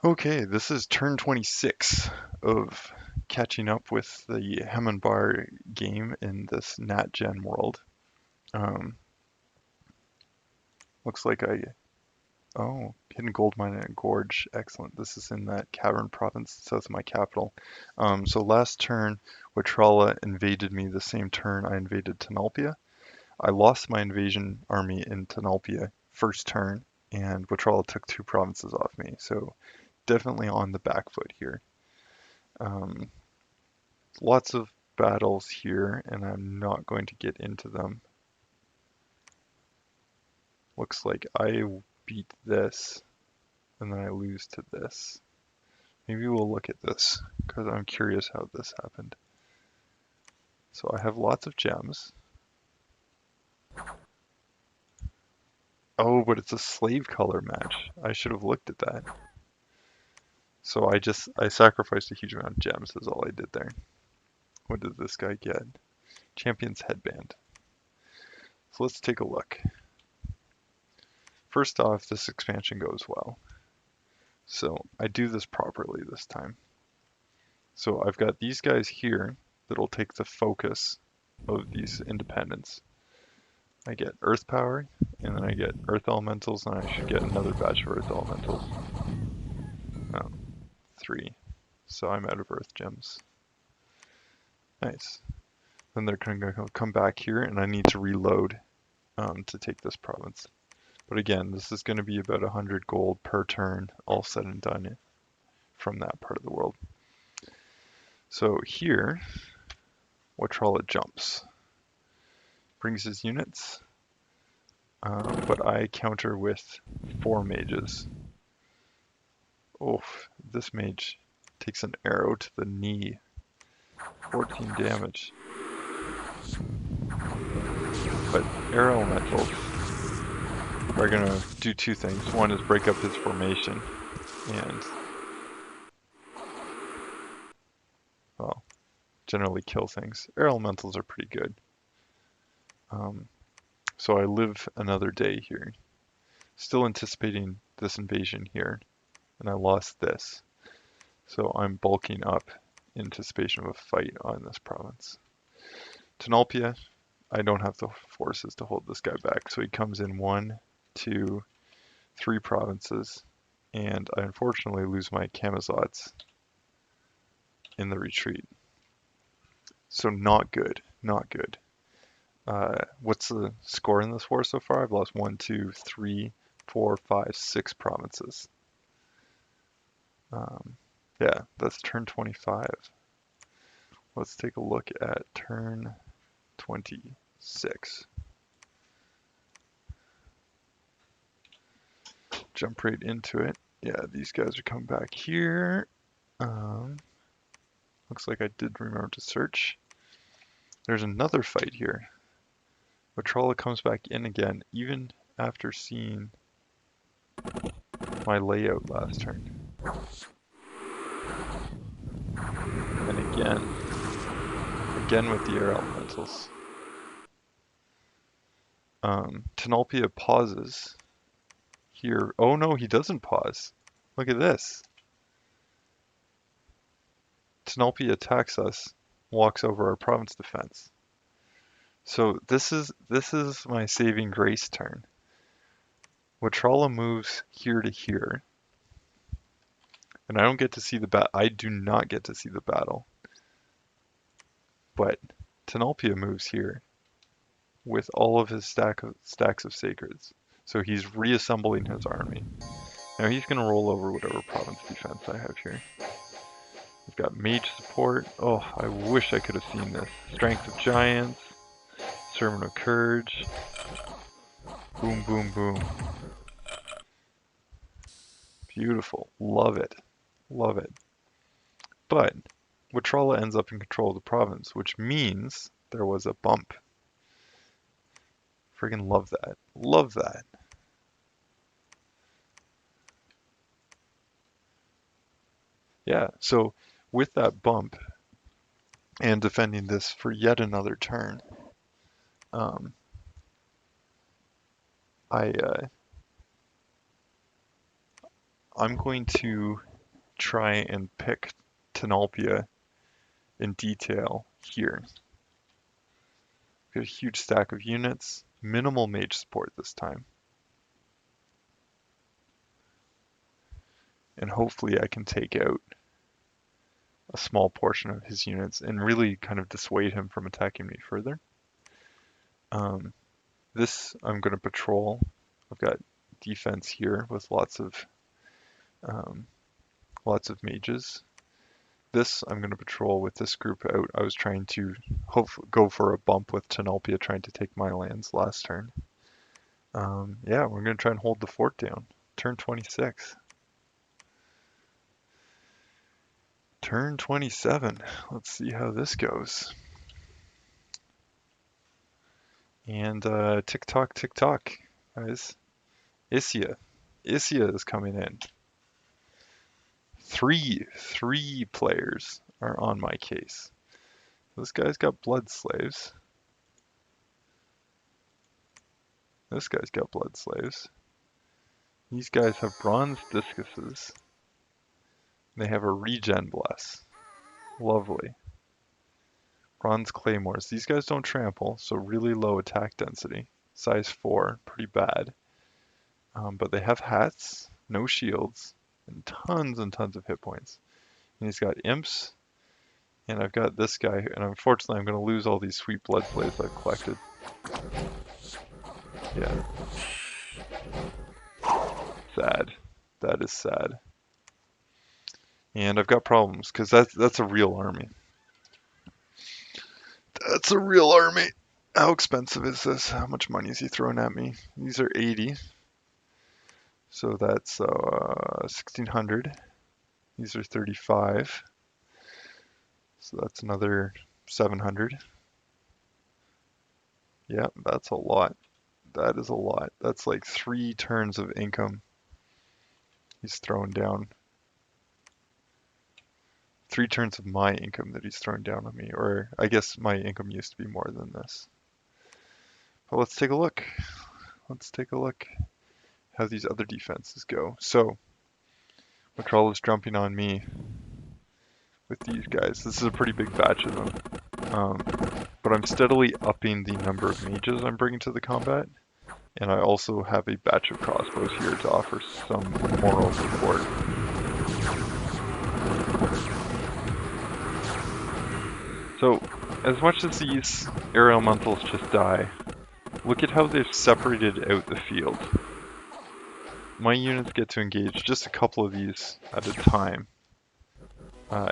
Okay, this is turn 26 of catching up with the Hmanbar game in this NatGen world. Um, looks like oh, hidden gold mine in a gorge. Excellent. This is in that cavern province south of my capital. So last turn, Watrala invaded me the same turn I invaded Tonalpia. I lost my invasion army in Tonalpia first turn, and Watrala took two provinces off me. So definitely on the back foot here. Um, Lots of battles here, and I'm not going to get into them. Looks like I beat this, and then I lose to this. Maybe we'll look at this, because I'm curious how this happened. So I have lots of gems. Oh, but it's a slave color match. I should have looked at that. So I sacrificed a huge amount of gems is all I did there. What did this guy get? Champion's headband. So let's take a look. First off, this expansion goes well. So I do this properly this time. So I've got these guys here that'll take the focus of these independents. I get earth power, and then I get earth elementals, and I should get another batch of earth elementals. Oh, 3. So I'm out of earth gems. Nice. Then they're going to come back here, and I need to reload to take this province. But again, this is going to be about 100 gold per turn, all said and done from that part of the world. So here, Watrala jumps. Brings his units, but I counter with 4 mages. Oof, this mage takes an arrow to the knee. 14 damage. But arrow elementals are gonna do two things. One is break up his formation, and, well, generally kill things. Arrow elementals are pretty good. So I live another day here. Still anticipating this invasion here, and I lost this. So I'm bulking up in anticipation of a fight on this province. Tonalpia, I don't have the forces to hold this guy back, so he comes in 1, 2, 3 provinces, and I unfortunately lose my Camazots in the retreat. So not good, not good. What's the score in this war so far? I've lost 1, 2, 3, 4, 5, 6 provinces. Yeah, that's turn 25. Let's take a look at turn 26. Jump right into it. Yeah, these guys are coming back here. Looks like I did remember to search. There's another fight here. Watrala comes back in again, even after seeing my layout last turn. And again with the air elementals. Tonalpia pauses here. Oh no, he doesn't pause. Look at this. Tonalpia attacks us, walks over our province defense. So this is my saving grace turn. Watrala moves here to here, and I don't get to see the bat. I do not get to see the battle. But Tonalpia moves here with all of his stacks of sacreds. So he's reassembling his army. Now he's going to roll over whatever province defense I have here. We've got mage support. Oh, I wish I could have seen this. Strength of giants. Sermon of courage. Boom, boom, boom. Beautiful. Love it. Love it. But Watrala ends up in control of the province, which means there was a bump. Friggin' love that. Love that. Yeah, so with that bump and defending this for yet another turn, um, I'm going to try and pick Tonlipa in detail here. Got a huge stack of units, minimal mage support this time. And hopefully I can take out a small portion of his units and really kind of dissuade him from attacking me further. This I'm going to patrol. I've got defense here with lots of mages. This I'm going to patrol with this group out. I was trying to go for a bump with Tonlipa trying to take my lands last turn. Yeah, we're going to try and hold the fort down. Turn 26. Turn 27. Let's see how this goes. And tick tock, guys. Issia. Issia is coming in. Three players are on my case. This guy's got blood slaves. This guy's got blood slaves. These guys have bronze discuses. They have a regen bless. Lovely. Bronze claymores. These guys don't trample, so really low attack density. Size 4, pretty bad. But they have hats, no shields, and tons of hit points. And he's got imps, and I've got this guy, and unfortunately I'm going to lose all these sweet blood slaves I've collected. Yeah. Sad. That is sad. And I've got problems, because that's a real army. That's a real army. How expensive is this? How much money is he throwing at me? These are 80. So that's 1,600. These are 35. So that's another 700. Yeah, that's a lot. That is a lot. That's like 3 turns of income he's throwing down. 3 turns of my income that he's throwing down on me. Or I guess my income used to be more than this. But let's take a look. Let's take a look how these other defenses go. So, Watrala's jumping on me with these guys. This is a pretty big batch of them. But I'm steadily upping the number of mages I'm bringing to the combat. And I also have a batch of crossbows here to offer some moral support. So, as much as these air elementals just die, look at how they've separated out the field. My units get to engage just a couple of these at a time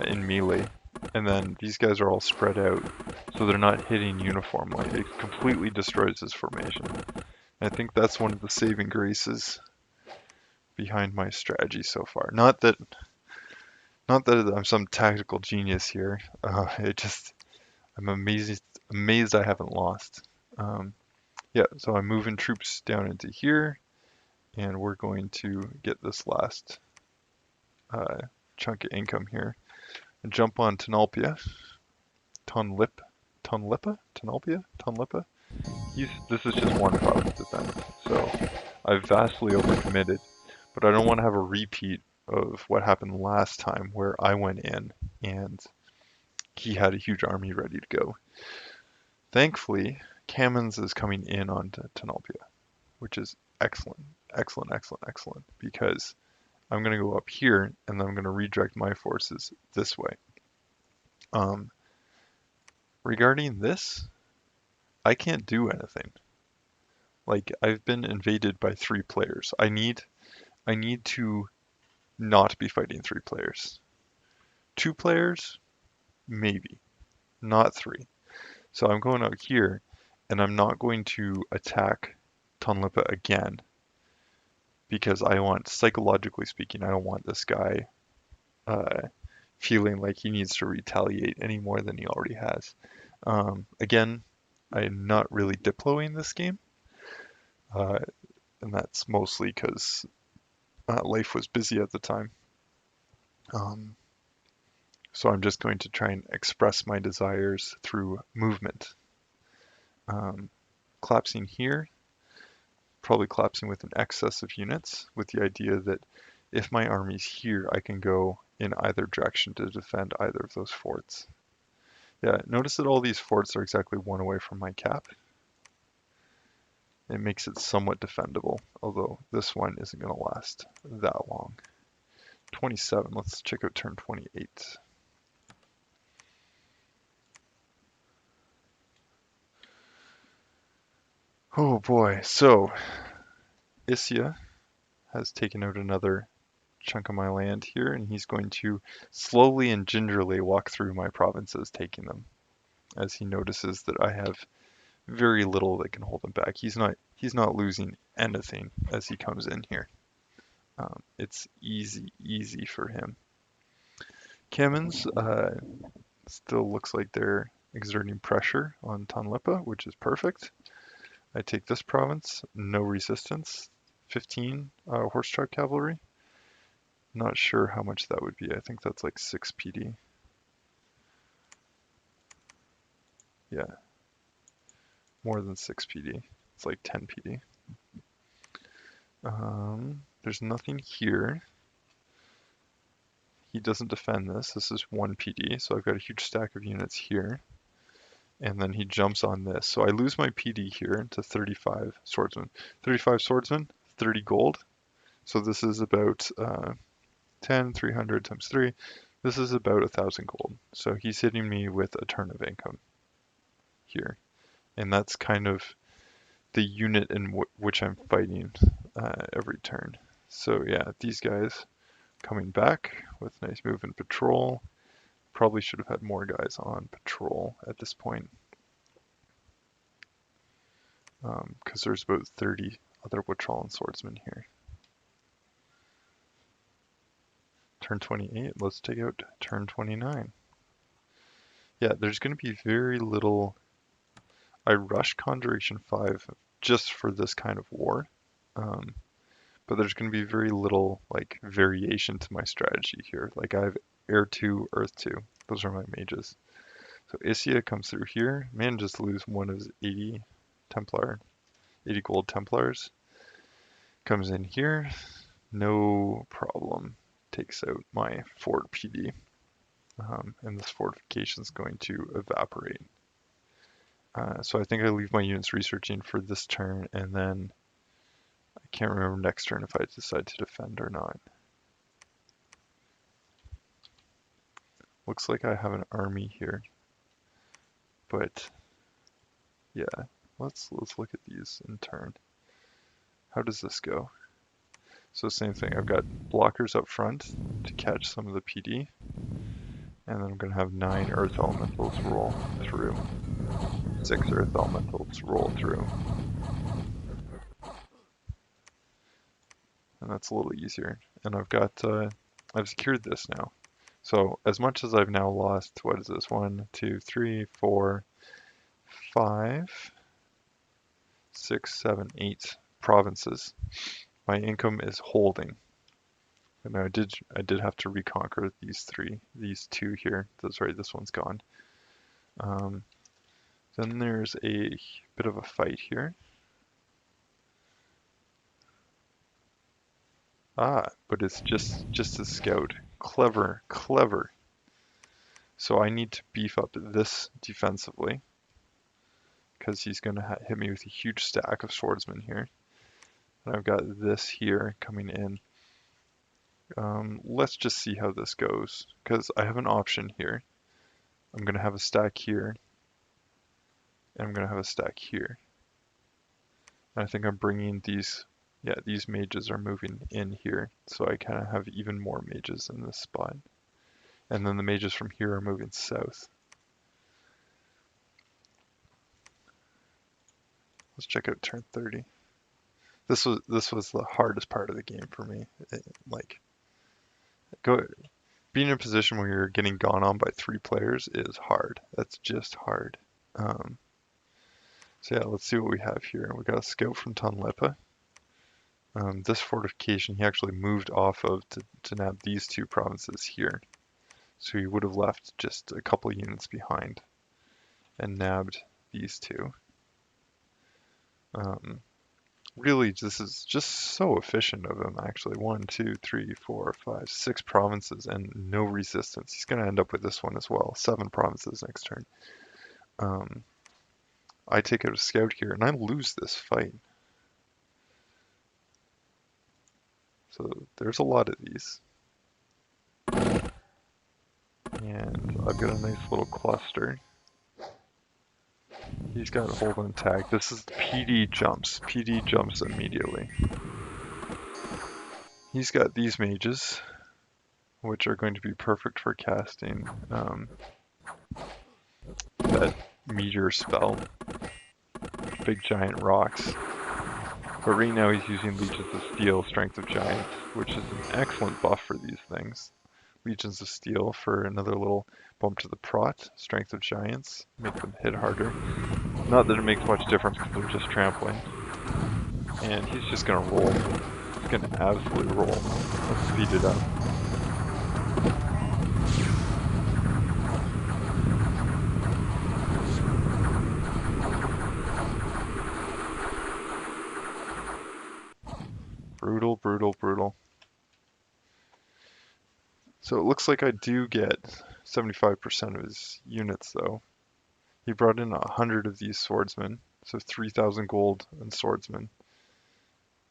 in melee, and then these guys are all spread out, so they're not hitting uniformly. It completely destroys his formation. And I think that's one of the saving graces behind my strategy so far. Not that I'm some tactical genius here. I'm amazed I haven't lost. Yeah, so I'm moving troops down into here, and we're going to get this last chunk of income here. And jump on Tonlipa. This is just one province defense, so I've vastly overcommitted, but I don't want to have a repeat of what happened last time where I went in and he had a huge army ready to go. Thankfully, Kamens is coming in onto Tonlipa, which is excellent, because I'm going to go up here and then I'm going to redirect my forces this way. Regarding this, I can't do anything. Like, I've been invaded by 3 players. I need to not be fighting 3 players. 2 players, maybe, not 3. So I'm going out here, and I'm not going to attack Tonlipa again, because psychologically speaking, I don't want this guy feeling like he needs to retaliate any more than he already has. Again, I'm not really diploing this game, and that's mostly because life was busy at the time. So I'm just going to try and express my desires through movement. Collapsing here, probably collapsing with an excess of units, with the idea that if my army's here, I can go in either direction to defend either of those forts. Yeah, notice that all these forts are exactly one away from my cap. It makes it somewhat defendable, although this one isn't going to last that long. 27, let's check out turn 28. Oh boy, so Issia has taken out another chunk of my land here, and he's going to slowly and gingerly walk through my provinces, taking them, as he notices that I have very little that can hold him back. He's not losing anything as he comes in here. It's easy for him. Kamens still looks like they're exerting pressure on Tonlipa, which is perfect. I take this province, no resistance, 15 horse truck cavalry. Not sure how much that would be. I think that's like 6 PD. Yeah, more than 6 PD. It's like 10 PD. There's nothing here. He doesn't defend this. This is 1 PD, so I've got a huge stack of units here. And then he jumps on this. So I lose my PD here to 35 swordsmen. 35 swordsmen, 30 gold. So this is about 10, 300 times 3. This is about 1,000 gold. So he's hitting me with a turn of income here. And that's kind of the unit in which I'm fighting every turn. So yeah, these guys coming back with nice move and patrol. Probably should have had more guys on patrol at this point. Because there's about 30 other Watralan swordsmen here. Turn 28, let's take out turn 29. Yeah, there's going to be very little. I rushed Conjuration 5 just for this kind of war, but there's going to be very little like variation to my strategy here. Like I have Air 2, Earth 2. Those are my mages. So Issia comes through here, manages to lose one of his 80 gold Templars. Comes in here, no problem. Takes out my fort PD. And this fortification is going to evaporate. So I think I leave my units researching for this turn, and then I can't remember next turn if I decide to defend or not. Looks like I have an army here, but yeah, let's look at these in turn. How does this go? So same thing, I've got blockers up front to catch some of the PD, and then I'm going to have 9 Earth Elementals roll through. 6 Earth Elementals roll through. And that's a little easier. And I've secured this now. So as much as I've now lost, what is this? 1, 2, 3, 4, 5, 6, 7, 8 provinces. My income is holding. And I did have to reconquer these 2 here. That's right, this one's gone. Then there's a bit of a fight here. But it's just a scout. Clever. So I need to beef up this defensively, because he's going to hit me with a huge stack of swordsmen here. And I've got this here coming in. Let's just see how this goes, because I have an option here. I'm going to have a stack here, and I'm going to have a stack here. And I think I'm bringing these mages are moving in here, so I kind of have even more mages in this spot. And then the mages from here are moving south. Let's check out turn 30. This was the hardest part of the game for me. Being in a position where you're getting gone on by 3 players is hard. That's just hard. So yeah, let's see what we have here. We got a scout from Tonlipa. This fortification he actually moved off of to nab these 2 provinces here. So he would have left just a couple units behind and nabbed these 2. really, this is just so efficient of him, actually. 1, 2, 3, 4, 5, 6 provinces and no resistance. He's going to end up with this one as well. 7 provinces next turn. Um, I take out a scout here, and I lose this fight. So there's a lot of these. And I've got a nice little cluster. He's got hold and tag. This is PD jumps. PD jumps immediately. He's got these mages, which are going to be perfect for casting that meteor spell. Big giant rocks. But right now he's using Legions of Steel, Strength of Giants, which is an excellent buff for these things. Legions of Steel for another little bump to the prot, Strength of Giants, make them hit harder. Not that it makes much difference because they're just trampling. And he's just going to roll. He's going to absolutely roll. Let's speed it up. Brutal, brutal, brutal. So it looks like I do get 75% of his units though. He brought in 100 of these swordsmen, so 3,000 gold and swordsmen.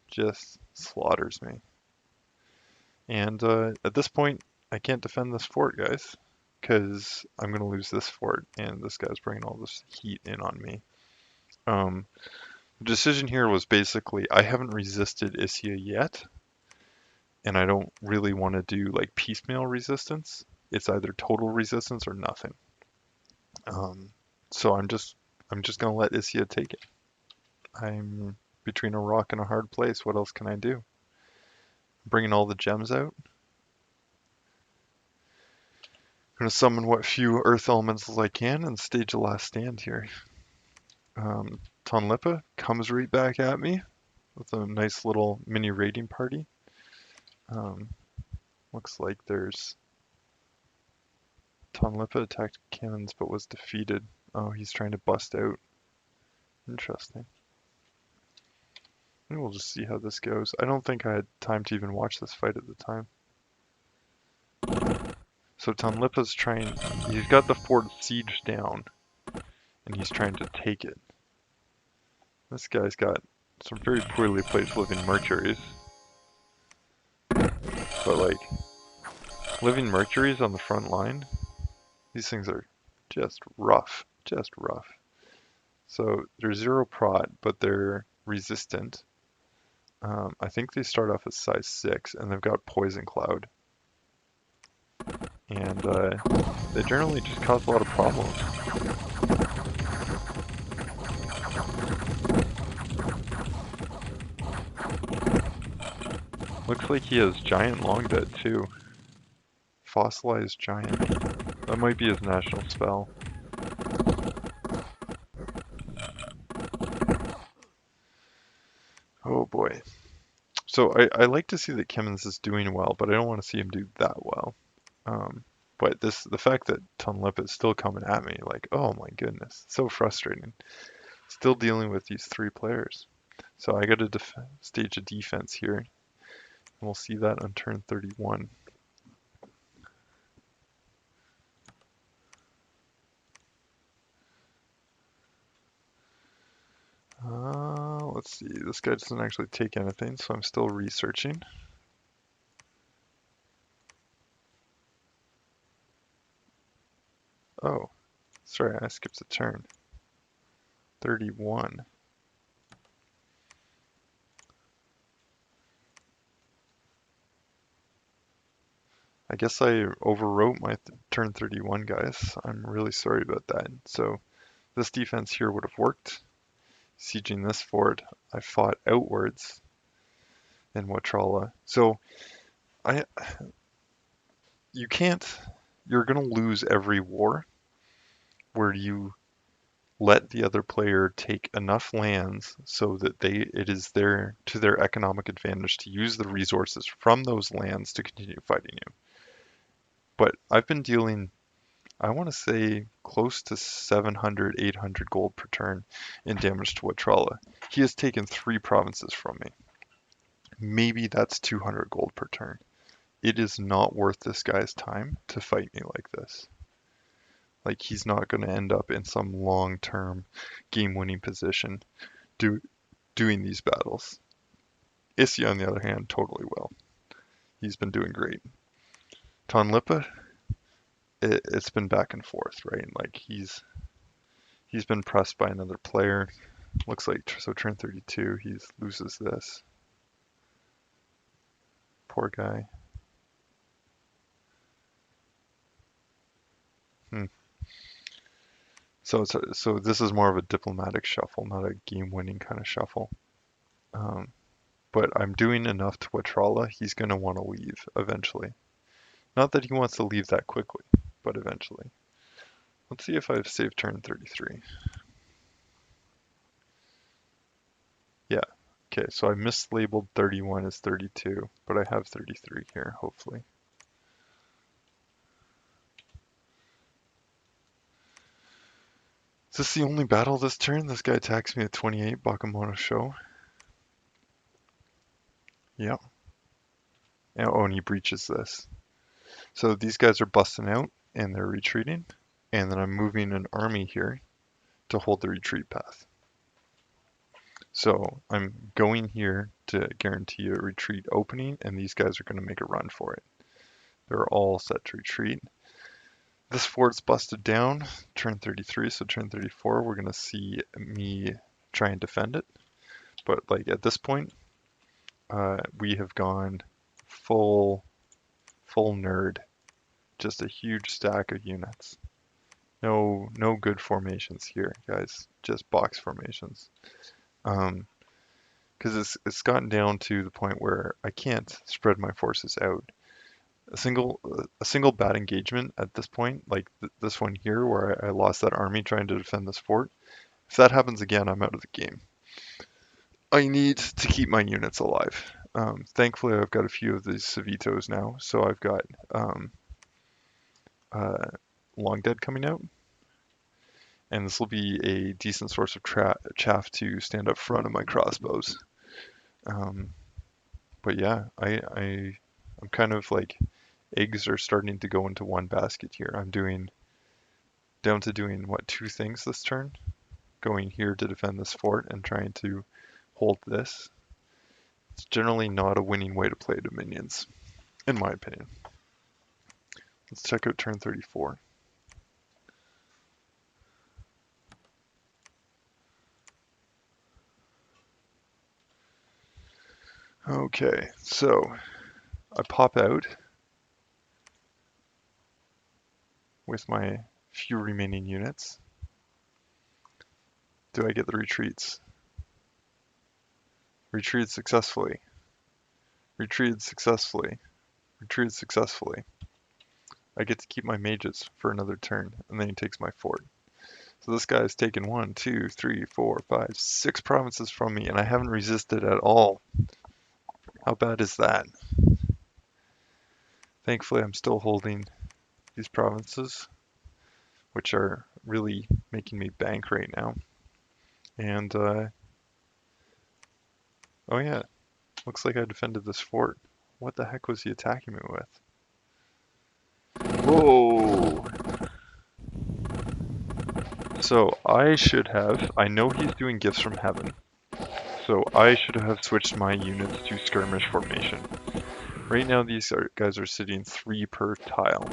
Just slaughters me. And at this point, I can't defend this fort, guys, because I'm going to lose this fort, and this guy's bringing all this heat in on me. The decision here was basically, I haven't resisted Issia yet, and I don't really want to do like piecemeal resistance. It's either total resistance or nothing. So I'm just gonna let Issia take it. I'm between a rock and a hard place. What else can I do? Bringing all the gems out. I'm gonna summon what few earth elements as I can and stage a last stand here. Tonlipa comes right back at me with a nice little mini raiding party. Looks like there's Tonlipa attacked cannons but was defeated. Oh, he's trying to bust out. Interesting. And we'll just see how this goes. I don't think I had time to even watch this fight at the time. So Tonlipa's trying, he's got the fort siege down, and he's trying to take it. This guy's got some very poorly placed living Mercuries. But like, living Mercuries on the front line, these things are just rough, just rough. So they're 0 prot, but they're resistant. I think they start off as size 6, and they've got Poison Cloud. And they generally just cause a lot of problems. Looks like he has Giant Longdead too. Fossilized Giant. That might be his national spell. Oh boy. So I like to see that Kimmins is doing well, but I don't want to see him do that well. But the fact that Tonlipa is still coming at me, like, oh my goodness, so frustrating. Still dealing with these 3 players. So I got to stage a defense here. And we'll see that on turn 31. Let's see, this guy doesn't actually take anything, so I'm still researching. Oh, sorry, I skipped a turn. 31. I guess I overwrote my turn 31, guys. I'm really sorry about that. So this defense here would have worked. Sieging this fort, I fought outwards in Watrala. So you're gonna lose every war where you let the other player take enough lands so that it is to their economic advantage to use the resources from those lands to continue fighting you. But I've been dealing I want to say close to 700, 800 gold per turn in damage to Watrala. He has taken 3 provinces from me. Maybe that's 200 gold per turn. It is not worth this guy's time to fight me like this. Like, he's not going to end up in some long-term game-winning position doing these battles. Issia, on the other hand, totally will. He's been doing great. Tonlipa, it's been back and forth, right? Like, he's been pressed by another player. Looks like, so turn 32, he loses this. Poor guy. So this is more of a diplomatic shuffle, not a game-winning kind of shuffle. But I'm doing enough to Watrala, he's going to want to leave eventually. Not that he wants to leave that quickly, but eventually. Let's see if I've saved turn 33. Yeah. Okay, so I mislabeled 31 as 32, but I have 33 here, hopefully. Is this the only battle this turn? This guy attacks me at 28, Bakemono Show. Yeah. Oh, and he breaches this. So these guys are busting out, and they're retreating. And then I'm moving an army here to hold the retreat path. So I'm going here to guarantee a retreat opening, and these guys are going to make a run for it. They're all set to retreat. This fort's busted down, turn 33, so turn 34, we're going to see me try and defend it. But like at this point, we have gone full nerd. Just a huge stack of units. No good formations here, guys. Just box formations. Because it's gotten down to the point where I can't spread my forces out. A single bad engagement at this point, like this one here, where I lost that army trying to defend this fort. If that happens again, I'm out of the game. I need to keep my units alive. Thankfully, I've got a few of these Civitos now, so I've got Long Dead coming out, and this will be a decent source of chaff to stand up front of my crossbows. But yeah, I'm kind of like, eggs are starting to go into one basket here. I'm down to doing, what, 2 things this turn? Going here to defend this fort and trying to hold this. It's generally not a winning way to play Dominions, in my opinion. Let's check out turn 34. Okay, so I pop out with my few remaining units. Do I get the retreats? Retreated successfully. Retreated successfully. Retreated successfully. I get to keep my mages for another turn, and then he takes my fort. So this guy's taken 1, 2, 3, 4, 5, 6 provinces from me, and I haven't resisted at all. How bad is that? Thankfully, I'm still holding these provinces, which are really making me bank right now. And, oh yeah, looks like I defended this fort. What the heck was he attacking me with? Whoa! So I know he's doing gifts from heaven, so I should have switched my units to skirmish formation. Right now these guys are sitting 3 per tile,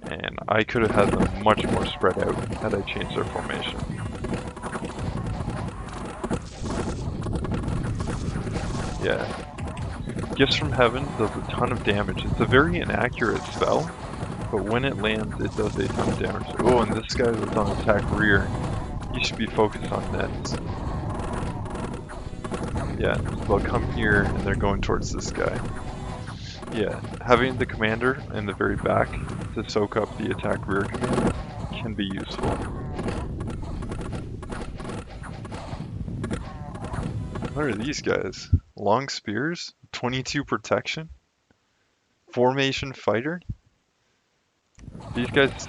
and I could have had them much more spread out had I changed their formation. Yeah. Gifts from Heaven does a ton of damage. It's a very inaccurate spell, but when it lands, it does a ton of damage. Oh, and this guy was on attack rear. You should be focused on nets. Yeah, they'll come here and they're going towards this guy. Yeah, having the commander in the very back to soak up the attack rear command can be useful. What are these guys? Long spears? 22 protection? Formation fighter? These guys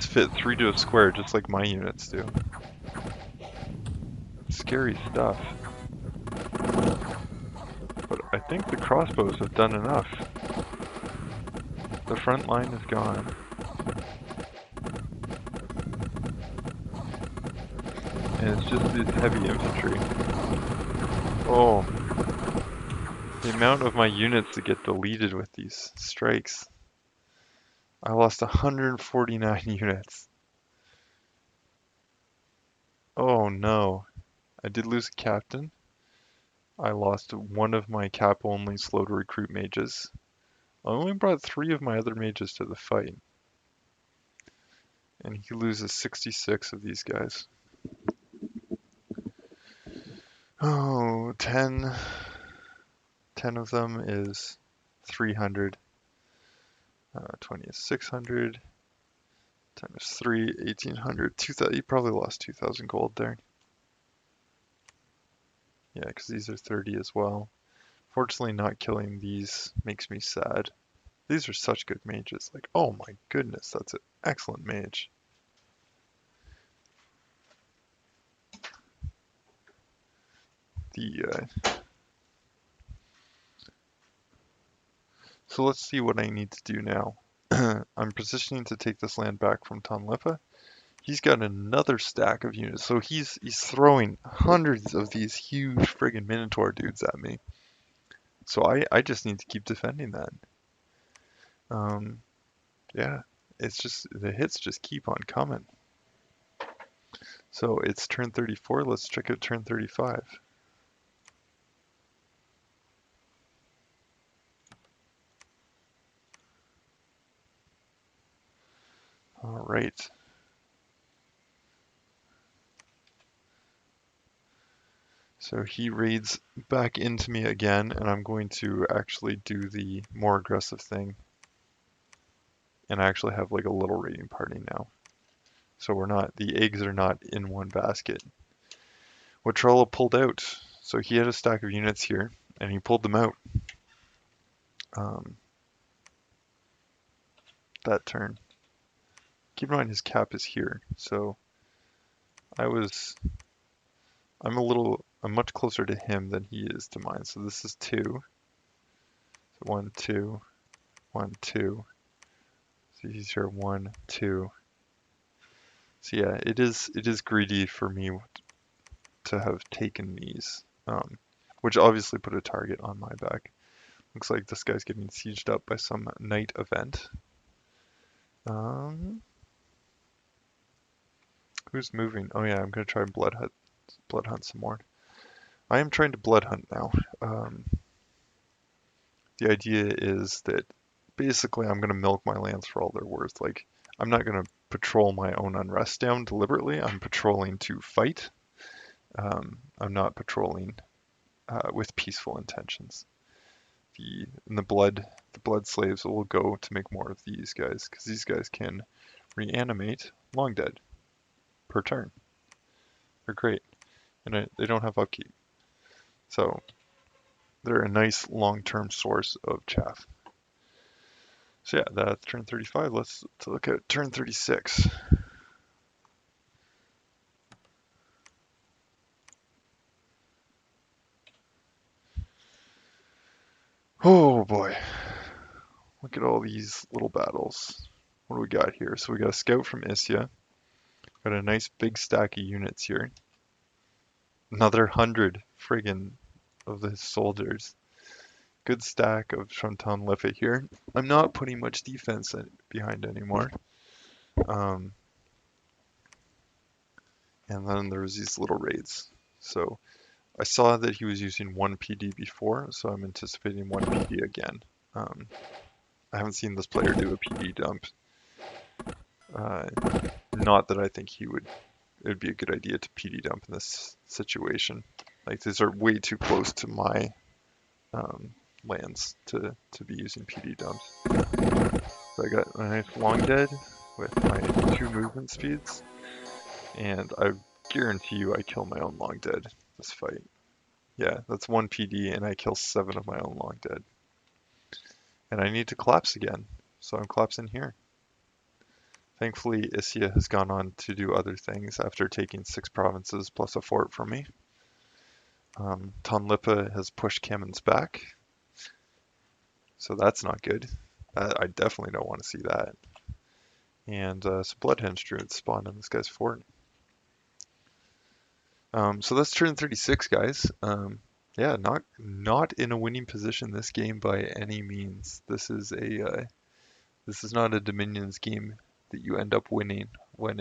fit 3 to a square just like my units do. Scary stuff. But I think the crossbows have done enough. The front line is gone. And it's just this heavy infantry. Oh, the amount of my units that get deleted with these strikes. I lost 149 units. Oh no. I did lose a captain. I lost one of my cap-only slow to recruit mages. I only brought 3 of my other mages to the fight. And he loses 66 of these guys. Oh, 10 of them is 300. 20 is 600. Times 3, 1800. 2,000. You probably lost 2,000 gold there. Yeah, because these are 30 as well. Fortunately, not killing these makes me sad. These are such good mages. Like, oh my goodness, that's an excellent mage. So let's see what I need to do now. I'm positioning to take this land back from Tonlipa. He's got another stack of units, so he's throwing hundreds of these huge friggin' Minotaur dudes at me. So I just need to keep defending that. Yeah, it's just, the hits just keep on coming. So it's turn 34, let's check out turn 35. All right. So he raids back into me again, and I'm going to actually do the more aggressive thing. And I actually have like a little raiding party now. So we're not, the eggs are not in one basket. Watrala pulled out. So he had a stack of units here, and he pulled them out. That turn. Keep in mind his cap is here, so I'm much closer to him than he is to mine. So this is 2. So 1, 2, 1, 2. So he's here 1, 2. So yeah, it is greedy for me to have taken these, which obviously put a target on my back. Looks like this guy's getting sieged up by some night event. Who's moving? Oh yeah, I'm gonna try blood hunt some more. I am trying to blood hunt now. The idea is that basically I'm gonna milk my lands for all they're worth. Like, I'm not gonna patrol my own unrest down deliberately. I'm patrolling to fight. I'm not patrolling with peaceful intentions. The blood slaves will go to make more of these guys, because these guys can reanimate long dead per turn. They're great, and they don't have upkeep, so they're a nice long-term source of chaff. So yeah, that's turn 35. Let's look at turn 36. Oh boy, look at all these little battles. What do we got here? So we got a scout from Issia. Got a nice big stack of units here. Another 100 friggin' of the soldiers. Good stack of from Tonlipa here. I'm not putting much defense behind anymore. And then there was these little raids. So I saw that he was using 1 PD before, so I'm anticipating 1 PD again. I haven't seen this player do a PD dump. Not that I think it would be a good idea to PD dump in this situation. Like, these are way too close to my lands to be using PD dumps. So I got a nice long dead with my 2 movement speeds, and I guarantee you I kill my own long dead this fight. Yeah, that's 1 PD, and I kill 7 of my own long dead. And I need to collapse again, so I'm collapsing here. Thankfully, Issia has gone on to do other things after taking 6 provinces plus a fort from me. Tonlipa has pushed Camen's back, so that's not good. I definitely don't want to see that. And some Bloodhenge Druids spawned in this guy's fort. So that's turn 36, guys. Yeah, not in a winning position this game by any means. This is not a Dominions game that you end up winning when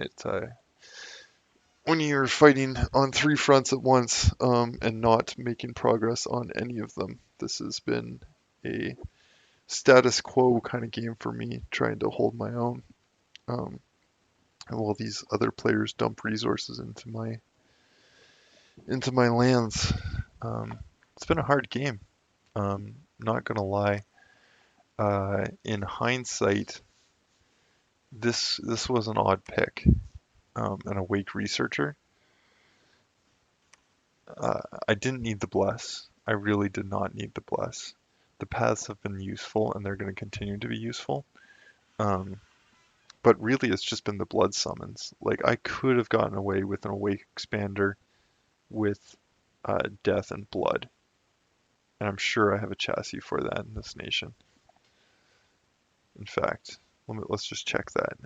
you're fighting on 3 fronts at once, and not making progress on any of them. This has been a status quo kind of game for me, trying to hold my own. While these other players dump resources into my lands. It's been a hard game. Not gonna lie. In hindsight, this was an odd pick. An awake researcher. I didn't need the bless. I really did not need the bless. The paths have been useful, and they're going to continue to be useful. Um, but really, it's just been the blood summons. Like I could have gotten away with an awake expander with death and blood, and I'm sure I have a chassis for that in this nation. In fact, let's just check that.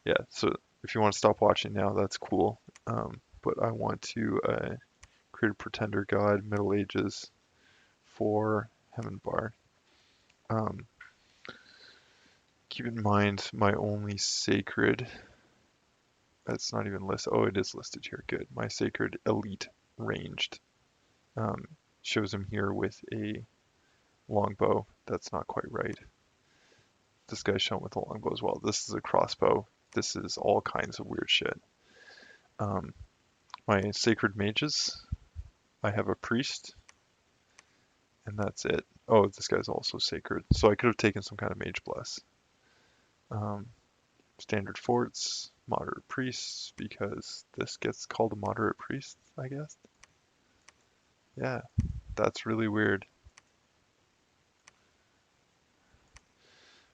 Yeah, so if you want to stop watching now, that's cool. But I want to create a pretender god, Middle Ages, for Hmanbar. Keep in mind my only sacred, that's not even listed. Oh, it is listed here. Good. My sacred elite ranged. Shows him here with a longbow. That's not quite right. This guy's shown with a longbow as well. This is a crossbow. This is all kinds of weird shit. My sacred mages, I have a priest, and that's it. Oh, this guy's also sacred. So I could have taken some kind of mage bless. Standard forts, moderate priests, because this gets called a moderate priest, I guess. Yeah, that's really weird.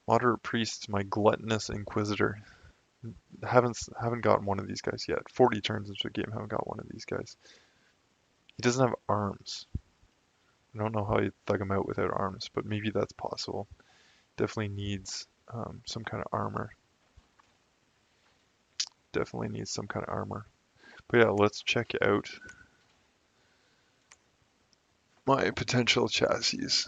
Moderate priest, my gluttonous inquisitor. Haven't gotten one of these guys yet. 40 turns into a game, haven't got one of these guys. He doesn't have arms. I don't know how you thug him out without arms, but maybe that's possible. Definitely needs some kind of armor. Definitely needs some kind of armor. But yeah, let's check out my potential chassis.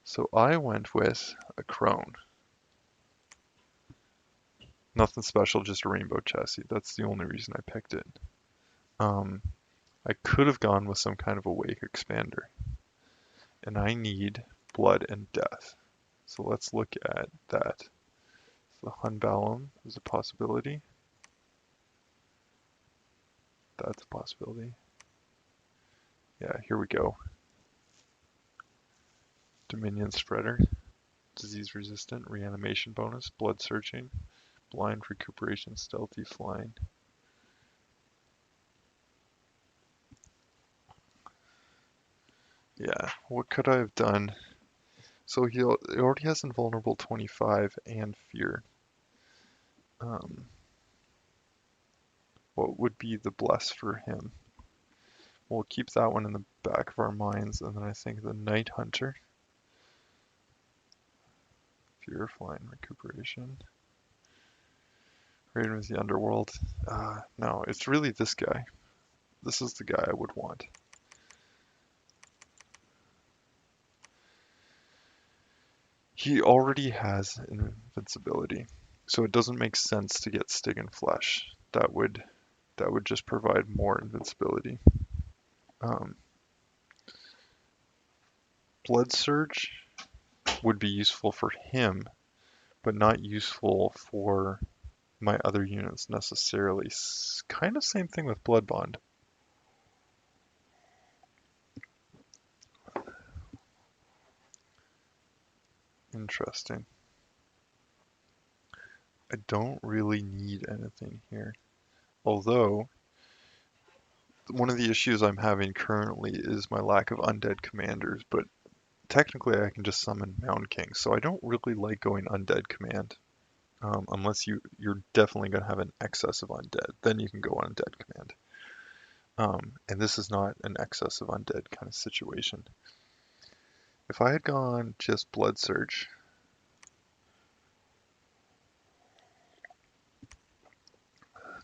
So I went with a crone. Nothing special, just a rainbow chassis. That's the only reason I picked it. I could have gone with some kind of awake expander. And I need blood and death. So let's look at that. So Hmanbar is a possibility. That's a possibility. Yeah, here we go. Dominion spreader. Disease resistant, reanimation bonus, blood searching, blind recuperation, stealthy flying. Yeah, what could I have done? So he already has invulnerable 25 and fear. What would be the bless for him? We'll keep that one in the back of our minds, and then I think the Night Hunter. Fear, flying, recuperation. Raiden with the Underworld. No, it's really this guy. This is the guy I would want. He already has invincibility, so it doesn't make sense to get Stig and Flesh. That would just provide more invincibility. Blood Surge would be useful for him, but not useful for my other units necessarily. Kind of same thing with Blood Bond. Interesting. I don't really need anything here. Although, one of the issues I'm having currently is my lack of undead commanders, but technically I can just summon Mound King, so I don't really like going Undead Command. Unless you're definitely going to have an excess of undead, then you can go Undead Command. And this is not an excess of undead kind of situation. If I had gone just Blood Surge,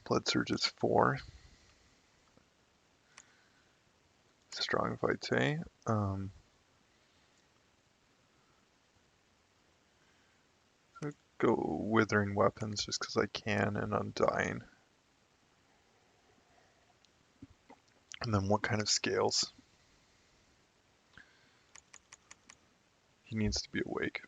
Blood Surge is 4. Strong Vitae. Go Withering Weapons just because I can, and Undying. And then what kind of scales? He needs to be awake.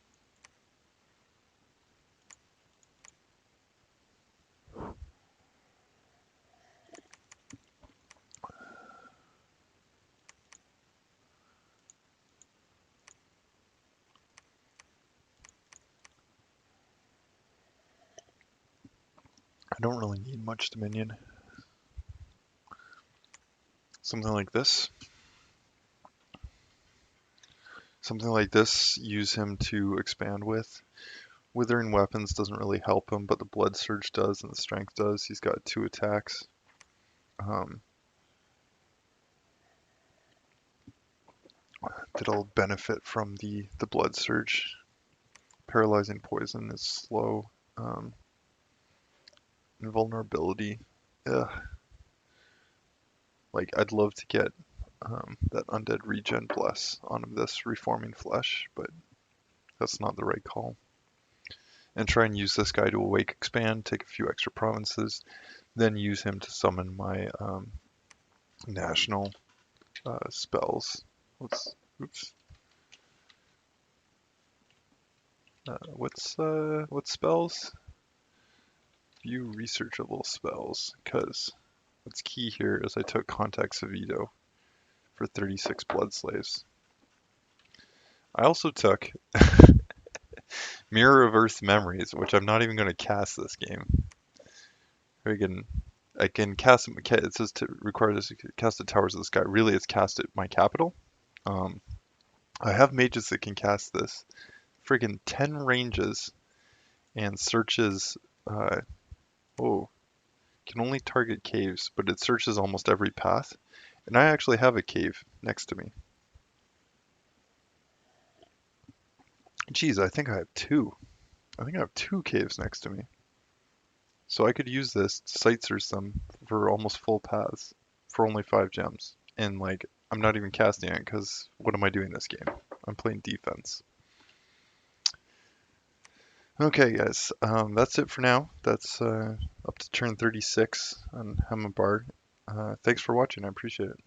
I don't really need much Dominion. Something like this. Something like this, use him to expand with. Withering Weapons doesn't really help him, but the Blood Surge does and the Strength does. He's got 2 attacks. That'll benefit from the Blood Surge. Paralyzing Poison is slow. Invulnerability. Ugh. Like, I'd love to get that Undead Regen Bless on this Reforming Flesh, but that's not the right call. And try and use this guy to Awake Expand, take a few extra provinces, then use him to summon my national spells. Oops. What spells? View researchable spells, because what's key here is I took Contacts of Veto for 36 Blood Slaves. I also took Mirror of Earth's Memories, which I'm not even going to cast this game. I can cast it says to require this to cast the Towers of the Sky. Really, it's cast at my capital. I have mages that can cast this. Friggin' 10 ranges and searches. Can only target caves, but it searches almost every path. And I actually have a cave next to me. Geez, I think I have 2. I think I have 2 caves next to me. So I could use this to sight search them for almost full paths for only 5 gems. And like, I'm not even casting it because what am I doing this game? I'm playing defense. Okay, guys, that's it for now. That's up to turn 36 on Hmanbar. Thanks for watching. I appreciate it.